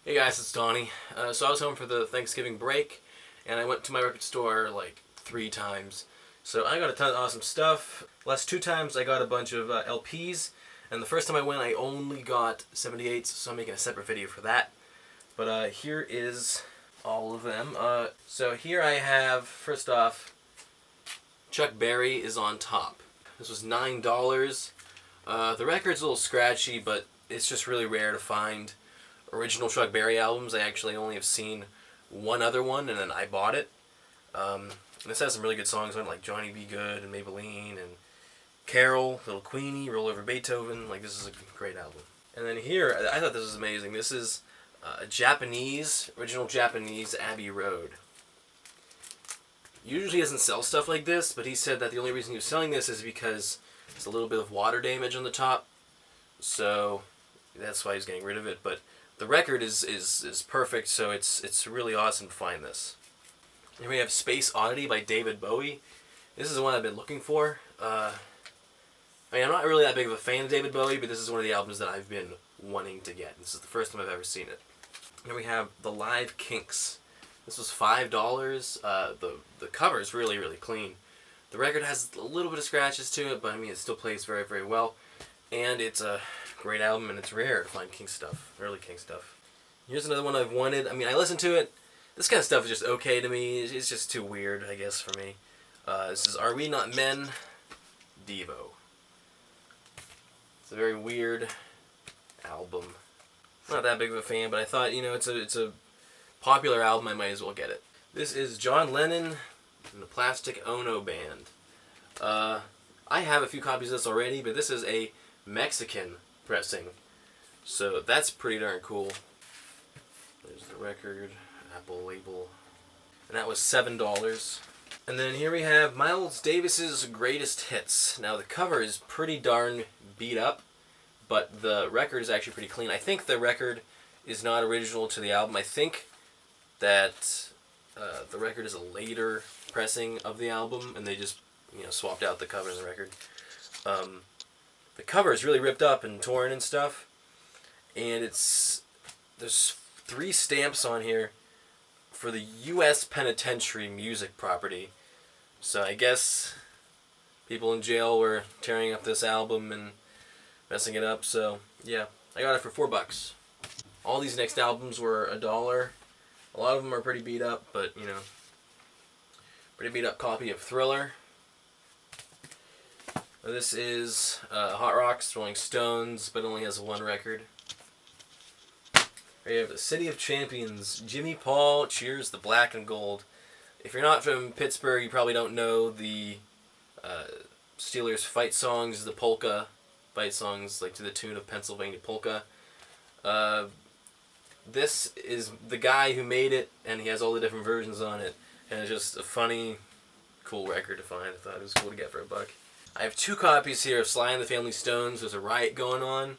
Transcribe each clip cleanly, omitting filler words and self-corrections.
Hey guys, it's Donnie. So I was home for the Thanksgiving break, and I went to my record store like 3 times. So I got a ton of awesome stuff. Last 2 times I got a bunch of LPs, and the first time I went I only got 78s, so I'm making a separate video for that. But here is all of them. So here I have, first off, Chuck Berry is on top. This was $9. The record's a little scratchy, but it's just really rare to find original Chuck Berry albums. I actually only have seen one other one, and then I bought it. This has some really good songs on it, like Johnny Be Good and Maybelline and Carol, Little Queenie, Roll Over Beethoven. Like, this is a great album. And then here, I thought this was amazing. This is a original Japanese Abbey Road. Usually he doesn't sell stuff like this, but he said that the only reason he was selling this is because it's a little bit of water damage on the top. So that's why he's getting rid of it. But the record is perfect, so it's really awesome to find this. Here we have Space Oddity by David Bowie. This is the one I've been looking for. I mean, I'm not really that big of a fan of David Bowie, but this is one of the albums that I've been wanting to get. This is the first time I've ever seen it. Here we have the live Kinks. This was $5. The cover is really, really clean. The record has a little bit of scratches to it, but I mean, it still plays very, very well. And it's a great album, and it's rare to find Kinks stuff, early Kinks stuff. Here's another one I've wanted. I mean, I listened to it. This kind of stuff is just okay to me. It's just too weird, I guess, for me. This is Are We Not Men? Devo. It's a very weird album. Not that big of a fan, but I thought, you know, it's a popular album. I might as well get it. This is John Lennon and the Plastic Ono Band. I have a few copies of this already, but this is a Mexican pressing, so that's pretty darn cool. There's the record, Apple label, and that was $7. And then here we have Miles Davis's Greatest Hits. Now the cover is pretty darn beat up, but the record is actually pretty clean. I think the record is not original to the album. I think that the record is a later pressing of the album, and they just, you know, swapped out the cover of the record. The cover is really ripped up and torn and stuff, and there's 3 stamps on here for the U.S. Penitentiary music property. So I guess people in jail were tearing up this album and messing it up. So yeah, I got it for $4. All these next albums were $1. A lot of them are pretty beat up, but you know, pretty beat up copy of Thriller. This is Hot Rocks, Rolling Stones, but it only has 1 record. We have the City of Champions, Jimmy Paul, Cheers the Black and Gold. If you're not from Pittsburgh, you probably don't know the Steelers fight songs, the polka fight songs, like to the tune of Pennsylvania Polka. This is the guy who made it, and he has all the different versions on it, and it's just a funny, cool record to find. I thought it was cool to get for $1. I have 2 copies here of Sly and the Family Stones. There's a riot going on.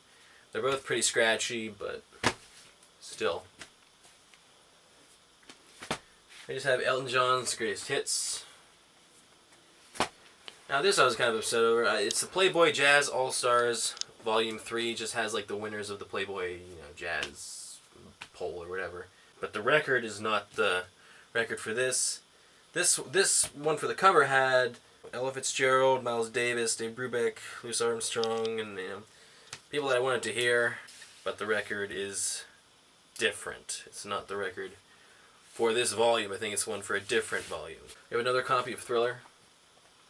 They're both pretty scratchy, but still. I just have Elton John's Greatest Hits. Now this I was kind of upset over. It's the Playboy Jazz All-Stars Volume 3. It just has like the winners of the Playboy, Jazz poll or whatever. But the record is not the record for this. This one for the cover had Ella Fitzgerald, Miles Davis, Dave Brubeck, Louis Armstrong, and people that I wanted to hear, but the record is different. It's not the record for this volume. I think it's one for a different volume. We have another copy of Thriller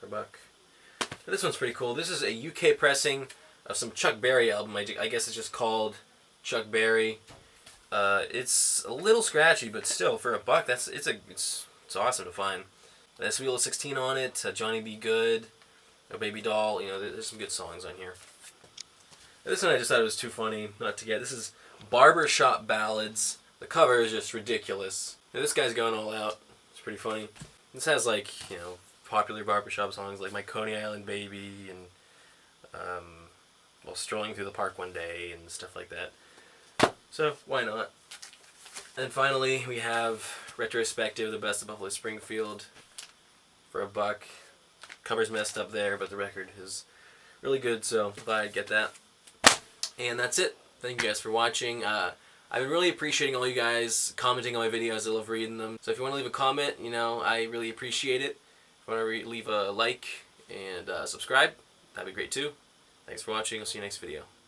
for $1. This one's pretty cool. This is a UK pressing of some Chuck Berry album. I guess it's just called Chuck Berry. It's a little scratchy, but still for $1, it's awesome to find. There's Wheel of 16 on it, Johnny Be Good, A Baby Doll, there's some good songs on here. This one I just thought it was too funny not to get. This is Barbershop Ballads. The cover is just ridiculous. This guy's going all out. It's pretty funny. This has popular barbershop songs like My Coney Island Baby and While Strolling Through the Park One Day and stuff like that. So, why not? And finally, we have Retrospective, The Best of Buffalo Springfield for $1. Cover's messed up there, but the record is really good, so thought I'd get that. And that's it. Thank you guys for watching. I've been really appreciating all you guys commenting on my videos. I love reading them. So if you want to leave a comment, you know, I really appreciate it. If you want to leave a like and subscribe, that'd be great too. Thanks for watching. I'll see you next video.